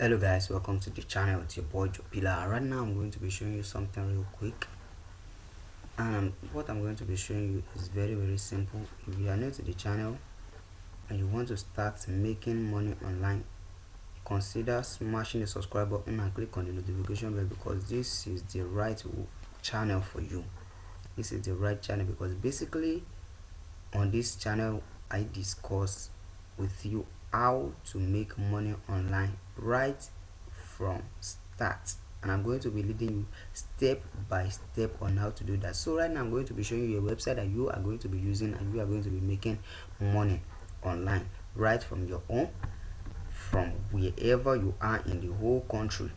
Hello guys, welcome to the channel. It's your boy Jopila. Right now I'm going to be showing you something real quick, and what I'm going to be showing you is very simple. If you are new to the channel and you want to start making money online, consider smashing the subscribe button and click on the notification bell, because this is the right channel for you. This is the right channel because basically on this channel I discuss with you how to make money online right from start, and I'm going to be leading you step by step on how to do that. So right now I'm going to be showing you a website that you are going to be using, and you are going to be making money online right from your home, from wherever you are in the whole country.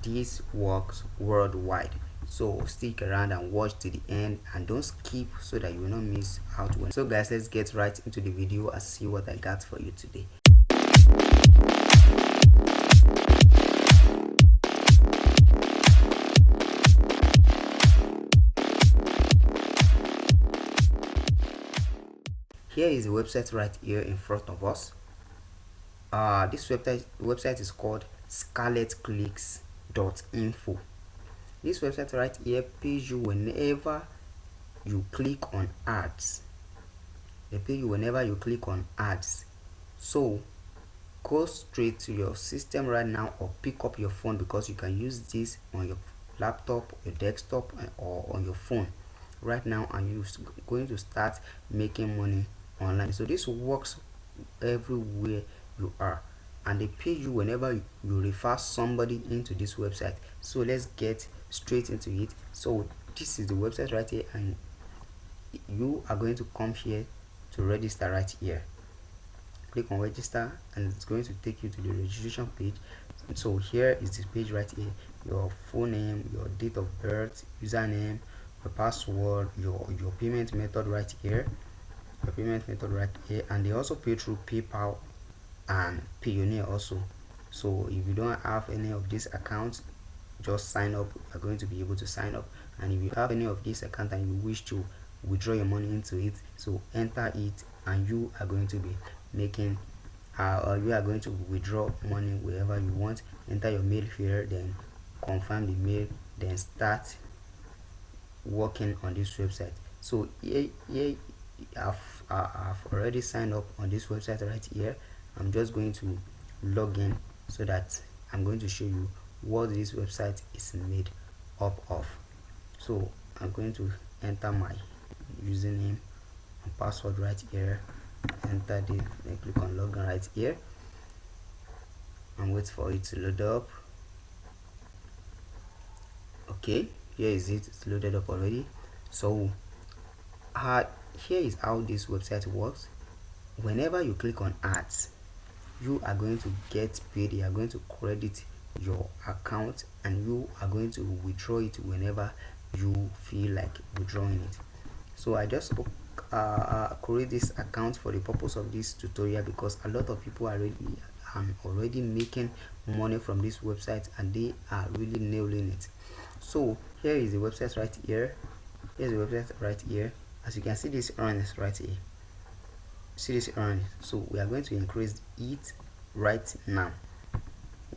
This works worldwide, so stick around and watch to the end and don't skip so that you will not miss out. So guys, let's get right into the video and see what I got for you today. Here is the website right here in front of us. This website is called Scarlet Clicks.info. This website right here pays you whenever you click on ads. They pay you whenever you click on ads. So go straight to your system right now, or pick up your phone, because you can use this on your laptop, your desktop, or on your phone right now, and you're going to start making money online. So this works everywhere you are, and they pay you whenever you refer somebody into this website. So let's get straight into it. So this is the website right here, and you are going to come here to register right here. Click on register and it's going to take you to the registration page. So here is this page right here: your full name, your date of birth, username, your password, your payment method right here, and they also pay through PayPal and Payoneer also. So if you don't have any of these accounts, just sign up. You are going to be able to sign up. And if you have any of these accounts and you wish to withdraw your money into it, so enter it, and you are going to be making you are going to withdraw money wherever you want. Enter your mail here, then confirm the mail, then start working on this website. So here I've already signed up on this website right here. I'm just going to log in so that I'm going to show you what this website is made up of. So I'm going to enter my username and password right here, enter this, then click on login right here and wait for it to load up. Okay, here is it. It's loaded up already. So here is how this website works. Whenever you click on ads, you are going to get paid. You are going to credit your account, and you are going to withdraw it whenever you feel like withdrawing it. So I just create this account for the purpose of this tutorial, because a lot of people are already making money from this website, and they are really nailing it. So here is the website right here. Here's the website right here. As you can see, this earnings right here. See this earnings. So we are going to increase it right now.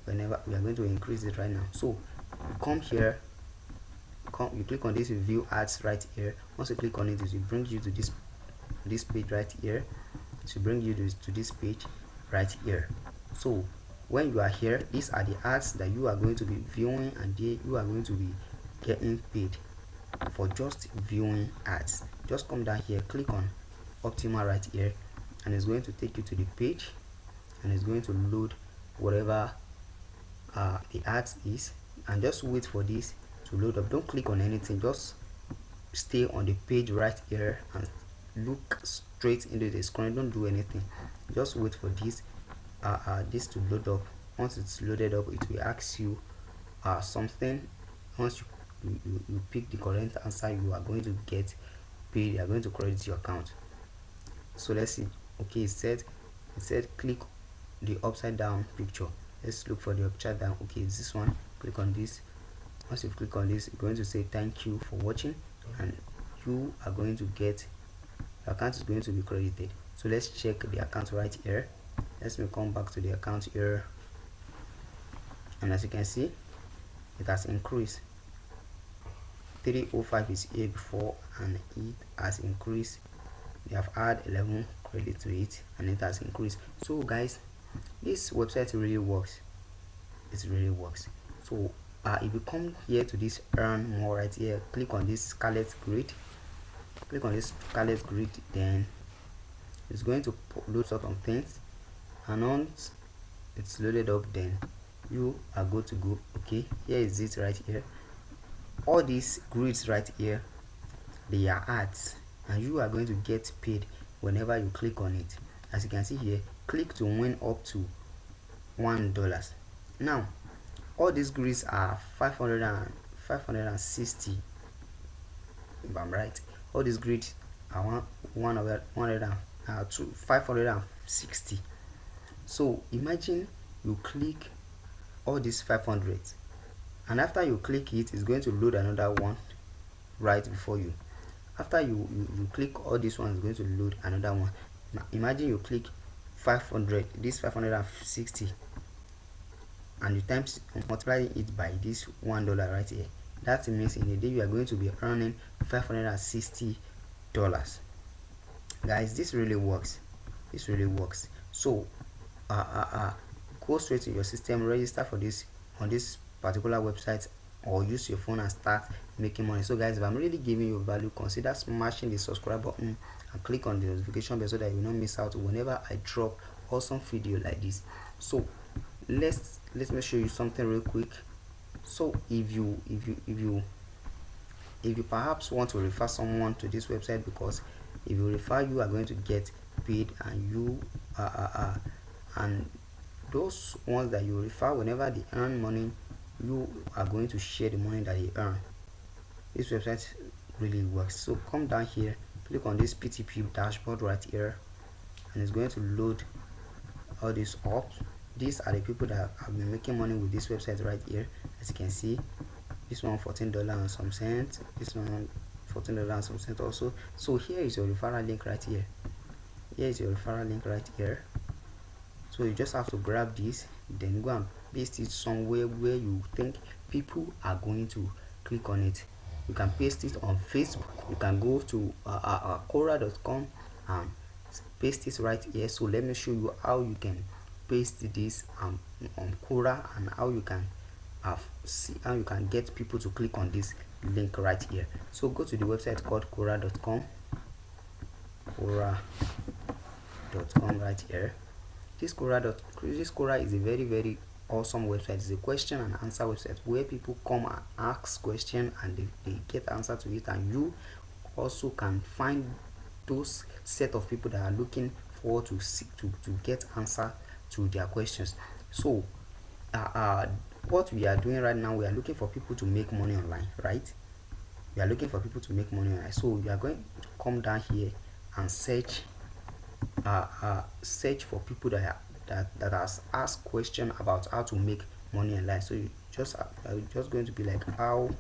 Whenever we are going to increase it right now. So you come here, you click on this view ads right here. Once you click on it, it will bring you to this page right here. It will bring you to this page right here. So when you are here, these are the ads that you are going to be viewing, and you are going to be getting paid for just viewing ads. Just come down here, click on optimal right here, and it's going to take you to the page, and it's going to load whatever the ads is, and just wait for this to load up. Don't click on anything, just stay on the page right here and look straight into the screen. Don't do anything, just wait for this this to load up. Once it's loaded up, it will ask you something. Once you pick the correct answer, you are going to get paid. You are going to credit your account. So let's see. Okay, it said click the upside down picture. Let's look for the upside down. Okay, it's this one. Click on this. Once you click on this, it's going to say thank you for watching, and you are going to get, your account is going to be credited. So let's check the account right here. Let me come back to the account here. and as you can see, it has increased. 305 is here before, and it has increased. They have added 11 credit to it, and it has increased. So guys, this website really works. It really works. So if you come here to this earn more right here, click on this Scarlet grid. Click on this Scarlet grid, then it's going to load sort of things, and once it's loaded up, then you are good to go. Okay, here is it right here. All these grids right here, they are ads, and you are going to get paid whenever you click on it. As you can see here, click to win up to $1. Now all these grids are 560, if I'm right. All these grids are 560. So imagine you click all these 500, and after you click it, it's going to load another one right before you. After you click all these ones, it's going to load another one. Now imagine you click 500, this 560, and you times multiply it by this $1 right here. That means in a day you are going to be earning $560. Guys, this really works. This really works. So go straight to your system, register for this on this particular website, or use your phone and start making money. So guys, if I'm really giving you value, consider smashing the subscribe button and click on the notification bell so that you will not miss out whenever I drop awesome video like this. So let me show you something real quick. So if you perhaps want to refer someone to this website, because if you refer, you are going to get paid, and you and those ones that you refer, whenever they earn money, you are going to share the money that they earn. This website really works. So come down here, click on this PTP dashboard right here, and it's going to load all this up. These are the people that have been making money with this website right here. As you can see, this one $14 and some cents, this one $14 and some cents also. So here is your referral link right here. Here is your referral link right here. So you just have to grab this, then go and paste it somewhere where you think people are going to click on it. You can paste it on Facebook. You can go to Quora.com and paste it right here. So let me show you how you can paste this on Quora, and how you can see how you can get people to click on this link right here. So go to the website called Quora.com. Quora.com right here. This Quora is a very awesome website. It's a question and answer website where people come and ask questions, and they get answer to it, and you also can find those set of people that are looking forward to get answer to their questions. So what we are doing right now, we are looking for people to make money online, right? We are looking for people to make money online. So we are going to come down here and search for people that has asked question about how to make money online. So you just going to be like, how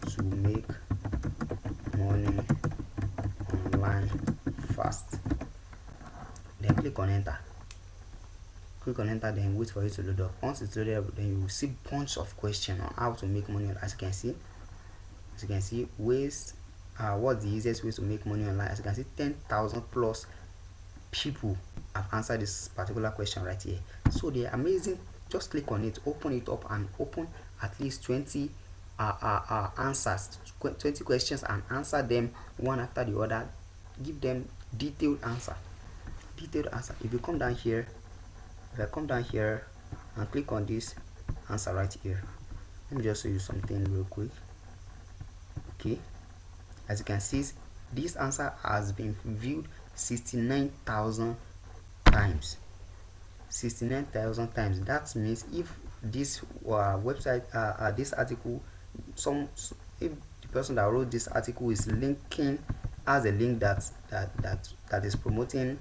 to make money online fast. Then click on enter. Then wait for it to load up. Once it's loaded up, then you will see bunch of questions on how to make money. As you can see, ways what's the easiest way to make money online. As you can see, 10,000 plus people have answered this particular question right here. So they are amazing. Just click on it, open it up, and open at least 20 answers, 20 questions, and answer them one after the other. Give them detailed answer. If you come down here, and click on this answer right here, let me just show you something real quick. Okay, as you can see, this answer has been viewed 69,000 times. 69,000 times. That means if this website, this article, if the person that wrote this article is linking, has a link that is promoting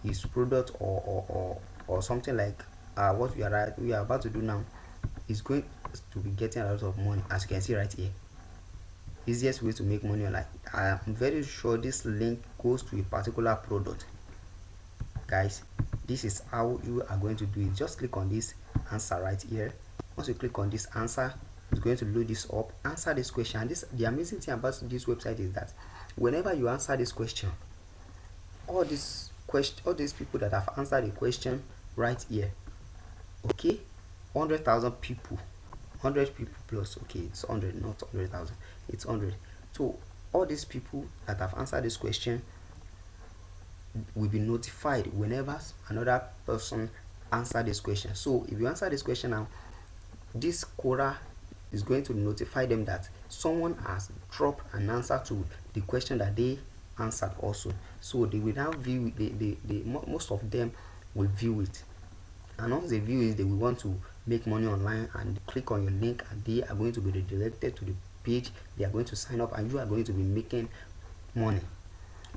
his product or something like what we are about to do now, is going to be getting a lot of money. As you can see right here, easiest way to make money online. I am very sure this link goes to a particular product. Guys, this is how you are going to do it. Just click on this answer right here, Once you click on this answer, it's going to load this up. Answer this question. And the amazing thing about this website is that whenever you answer this question, all these people that have answered the question right here, okay, 100,000 people, 100 people plus, okay, it's 100, not 100,000, it's 100. So all these people that have answered this question will be notified whenever another person answer this question. So if you answer this question now, this Quora is going to notify them that someone has dropped an answer to the question that they answered also. So they will now view most of them will view it, and once they view it, they will want to make money online and click on your link, and they are going to be redirected to the page. They are going to sign up, and you are going to be making money.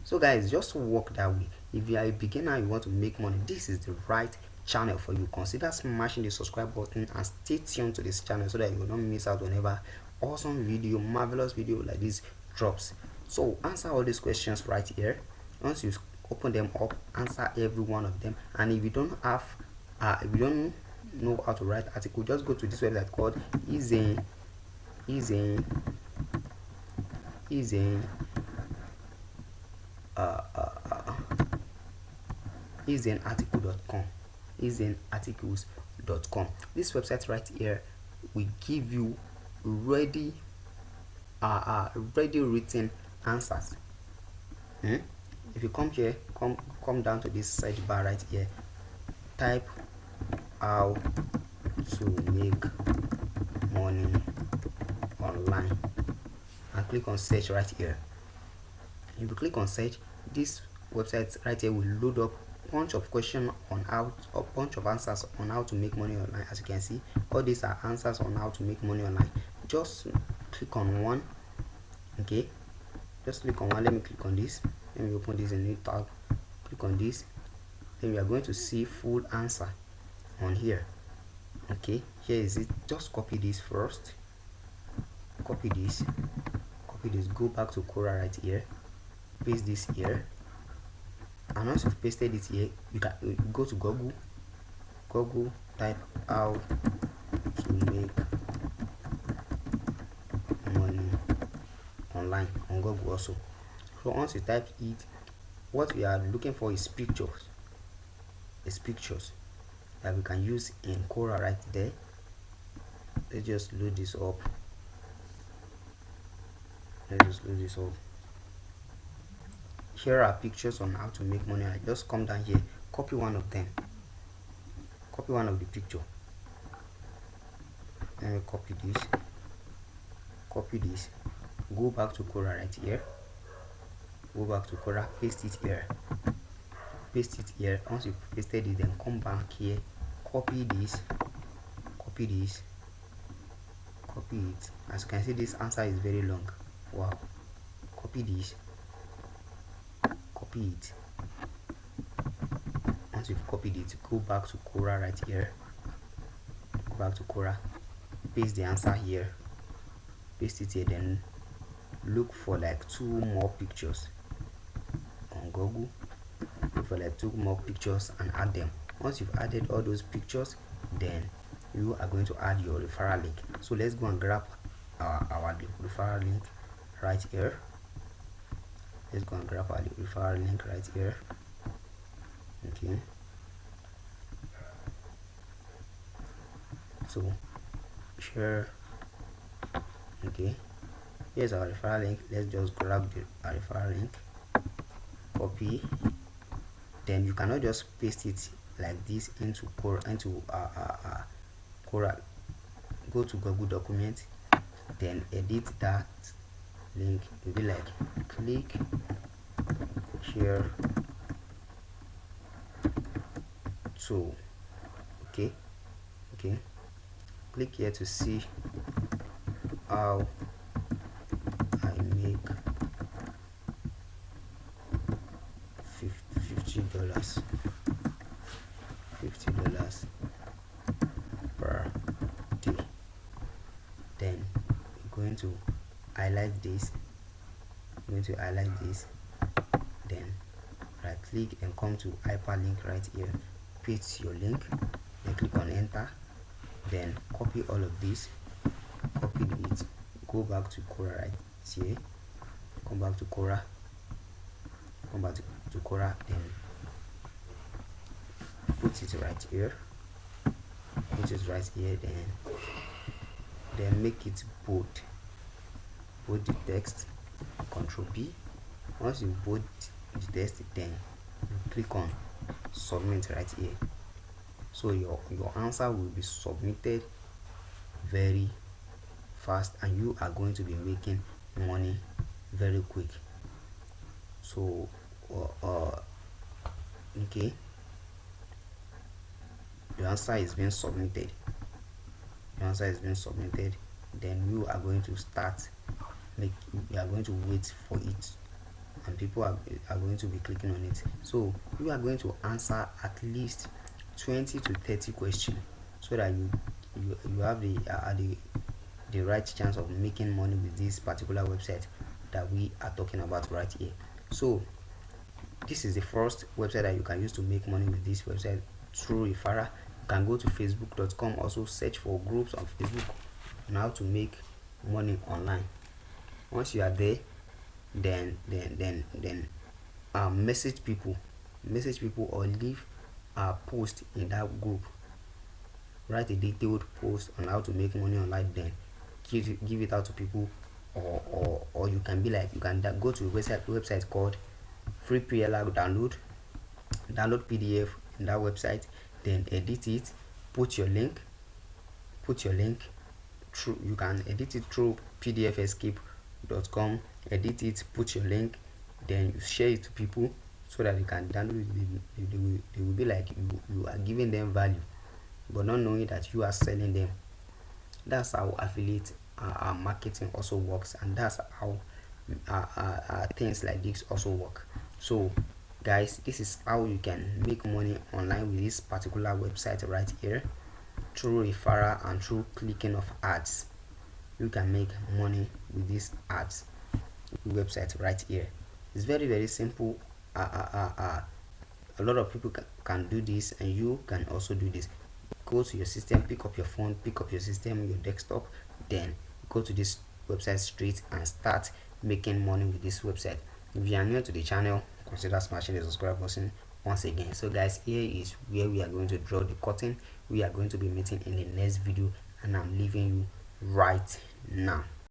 So guys, just work that way. If you are a beginner, you want to make money, this is the right channel for you. Consider smashing the subscribe button and stay tuned to this channel so that you will not miss out whenever awesome video, marvelous video like this drops. So answer all these questions right here. Once you open them up, answer every one of them. And if you don't have if you don't know how to write article, just go to this website called ezenarticle.com. ezenarticles.com. This website right here will give you ready written answers. If you come here, come down to this search bar right here, type how to make money online and click on search right here. If you click on search, this website right here will load up bunch of questions on bunch of answers on how to make money online. As you can see, all these are answers on how to make money online. Just click on one. Okay, just click on one. Let me click on this. Let me open this in a new tab. Click on this, then we are going to see full answer on here. Okay, here is it. Just copy this first, copy this, go back to Quora right here, paste this here, and once you've pasted it here, you can go to Google, type how to make money online on Google also. So once you type it, what we are looking for is pictures. It's pictures that we can use in Quora right there. Let's just load this up. Here are pictures on how to make money. I just come down here, copy one of them, copy one of the picture. Let me copy this, go back to Quora right here, go back to Quora, paste it here. Once you pasted it, then come back here, copy this, copy it. As you can see, this answer is very long. Wow. Copy this, copy it. Once you've copied it, go back to Quora right here, go back to Quora, paste the answer here, paste it here, then look for like 2 more pictures on Google. Look for like 2 more pictures and add them. Once you've added all those pictures, then you are going to add your referral link. So let's go and grab our referral link right here. Let's go and grab our referral link right here. Okay, so share. Okay, here's our referral link. Let's just grab the referral link, copy. Then you cannot just paste it like this into Quora. Go to Google document, then edit that link. It will be like click here to okay, click here to see how I make $50 per day. Then you're going to highlight this, then right click and come to hyperlink right here, paste your link, then click on enter, then copy all of this, copy it, go back to Quora right here, come back to Quora, then put it right here, then make it bold the text, Control B. Once you bold the text, then you click on submit right here. So your answer will be submitted very fast, and you are going to be making money very quick. So okay, the answer is being submitted. Then you are going to start you are going to wait for it, and people are going to be clicking on it. So you are going to answer at least 20 to 30 questions, so that you have the right chance of making money with this particular website that we are talking about right here. So this is the first website that you can use to make money with this website through referral. You can go to facebook.com, also search for groups on Facebook on how to make money online. Once you are there, then message people or leave a post in that group. Write a detailed post on how to make money online, then give it out to people, or you can be like, you can go to a website called free PLR, download PDF in that website, then edit it, put your link through. You can edit it through pdfescape.com, edit it, put your link, then you share it to people so that they can download it. They will be like, you are giving them value, but not knowing that you are selling them. That's how affiliate marketing also works, and that's how things like this also work. So guys, this is how you can make money online with this particular website right here, through referral and through clicking of ads. You can make money with these ads website right here. It's very, very simple. A lot of people can do this, and you can also do this. Go to your system, pick up your phone, pick up your system, your desktop, then go to this website straight and start making money with this website. If you are new to the channel, consider smashing the subscribe button once again. So guys, here is where we are going to draw the curtain. We are going to be meeting in the next video, and I'm leaving you right now.